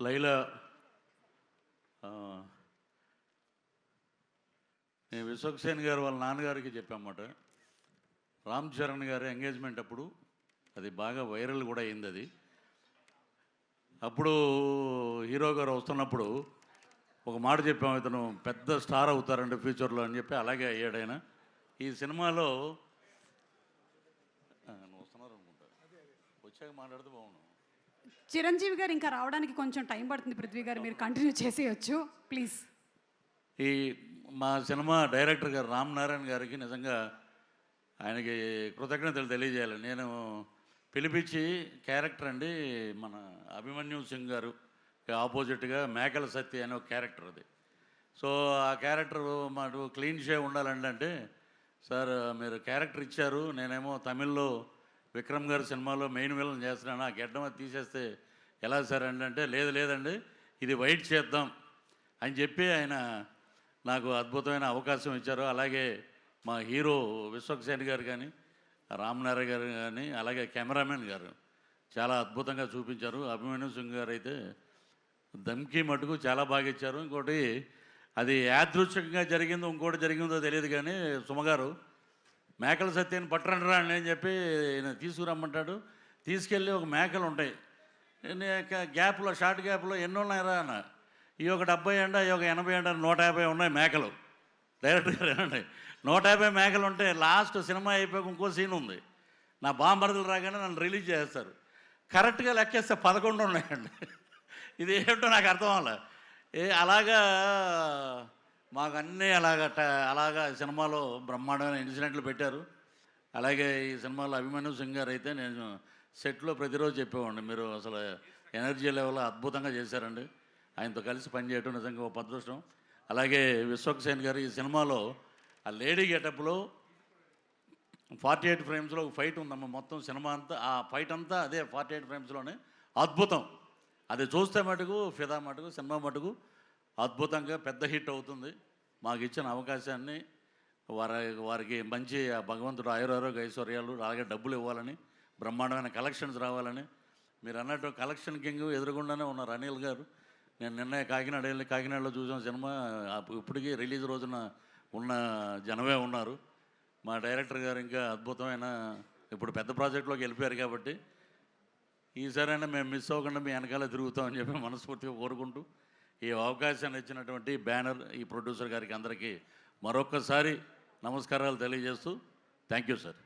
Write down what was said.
లైలా నేను విశ్వక్సేన్ గారు వాళ్ళ నాన్నగారికి చెప్పామాట. రామ్ చరణ్ గారి ఎంగేజ్మెంట్ అప్పుడు అది బాగా వైరల్ కూడా అయింది. అది అప్పుడు హీరో గారు వస్తున్నప్పుడు ఒక మాట చెప్పాము, ఇతను పెద్ద స్టార్ అవుతారండి ఫ్యూచర్లో అని చెప్పి. అలాగే అయ్యాడు ఆయన. ఈ సినిమాలో వస్తున్నారు అనుకుంటా, వచ్చాక మాట్లాడితే బాగున్నాను. చిరంజీవి గారు ఇంకా రావడానికి కొంచెం టైం పడుతుంది. పృథ్వీ గారు మీరు కంటిన్యూ చేసేయచ్చు ప్లీజ్. ఈ మా సినిమా డైరెక్టర్ గారు రామ్ నారాయణ గారికి నిజంగా ఆయనకి కృతజ్ఞతలు తెలియజేయాలి. నేను పిలిపించి క్యారెక్టర్ అండి, మన అభిమన్యు సింగ్ గారు ఆపోజిట్గా మేకల సత్య అనే ఒక క్యారెక్టర్ అది. సో ఆ క్యారెక్టర్ మాకు క్లీన్ షేవ్ ఉండాలండి అంటే, సార్ మీరు క్యారెక్టర్ ఇచ్చారు, నేనేమో తమిళ్లో విక్రమ్ గారి సినిమాలో మెయిన్ విలన్ చేస్తున్నాను, ఆ గెడ్డం అది తీసేస్తే ఎలా సార్ అంటే, లేదండి ఇది వైట్ చేద్దాం అని చెప్పి ఆయన నాకు అద్భుతమైన అవకాశం ఇచ్చారు. అలాగే మా హీరో విశ్వక్సేన్ గారు కానీ, రామనారాయణ గారు కానీ, అలాగే కెమెరామెన్ గారు చాలా అద్భుతంగా చూపించారు. అభిమన్యు సింగ్ గారు అయితే దమ్కి మటుకు చాలా బాగా ఇచ్చారు. ఇంకోటి అది యాదృచ్ఛికంగా జరిగిందో ఇంకోటి జరిగిందో తెలియదు కానీ, సుమగారు మేకల సత్యాన్ని పట్టరండి అని చెప్పి తీసుకురమ్మంటాడు. తీసుకెళ్ళి ఒక మేకలు ఉంటాయి గ్యాప్లో, షార్ట్ గ్యాప్లో ఎన్ని ఉన్నాయరా అన్న, ఈ ఒక 70 అండి, ఈ ఒక 80 అండి, 150 ఉన్నాయి మేకలు. డైరెక్టర్ గారు ఏమండి 150 మేకలు ఉంటే లాస్ట్ సినిమా అయిపోయాక ఇంకో సీన్ ఉంది, నా బాంబరదలు రాగానే నన్ను రిలీజ్ చేస్తారు. కరెక్ట్గా లెక్కేస్తే 11 ఉన్నాయండి. ఇది ఏమిటో నాకు అర్థం అవ్వాలి. అలాగా మాకు అన్నీ అలాగా సినిమాలో బ్రహ్మాండమైన ఇన్సిడెంట్లు పెట్టారు. అలాగే ఈ సినిమాలో అభిమన్యు సింగ్ గారు అయితే నేను సెట్లో ప్రతిరోజు చెప్పేవాడిని, మీరు అసలు ఎనర్జీ లెవెల్ అద్భుతంగా చేశారండి. ఆయనతో కలిసి పనిచేయటం నిజంగా ఒక అదృష్టం. అలాగే విశ్వక్సేన్ గారు ఈ సినిమాలో ఆ లేడీ గెటప్లో 48 ఫ్రేమ్స్లో ఒక ఫైట్ ఉందమ్మా. మొత్తం సినిమా అంతా ఆ ఫైట్ అంతా అదే 48 ఫ్రేమ్స్లోనే అద్భుతం. అది చూస్తే మటుకు ఫిదా మటుకు సినిమా మటుకు అద్భుతంగా పెద్ద హిట్ అవుతుంది. మాకు ఇచ్చిన అవకాశాన్ని వారికి మంచి భగవంతుడు ఆయురారోగ్య ఐశ్వర్యాలు, అలాగే డబ్బులు ఇవ్వాలని, బ్రహ్మాండమైన కలెక్షన్స్ రావాలని. మీరు అన్నట్టు కలెక్షన్ కింగ్ ఎదురుగుండానే ఉన్నారు అనిల్ గారు. నేను నిన్న కాకినాడలో చూసిన సినిమా ఇప్పటికీ రిలీజ్ రోజున ఉన్న జనమే ఉన్నారు. మా డైరెక్టర్ గారు ఇంకా అద్భుతమైన, ఇప్పుడు పెద్ద ప్రాజెక్టులోకి వెళ్ళిపోయారు కాబట్టి ఈసారైనా మేము మిస్ అవ్వకుండా మీ వెనకాల తిరుగుతామని చెప్పి మనస్ఫూర్తిగా కోరుకుంటూ, ఈ అవకాశాన్ని ఇచ్చినటువంటి బ్యానర్, ఈ ప్రొడ్యూసర్ గారికి అందరికీ మరొక్కసారి నమస్కారాలు తెలియజేస్తూ థ్యాంక్ యూ సార్.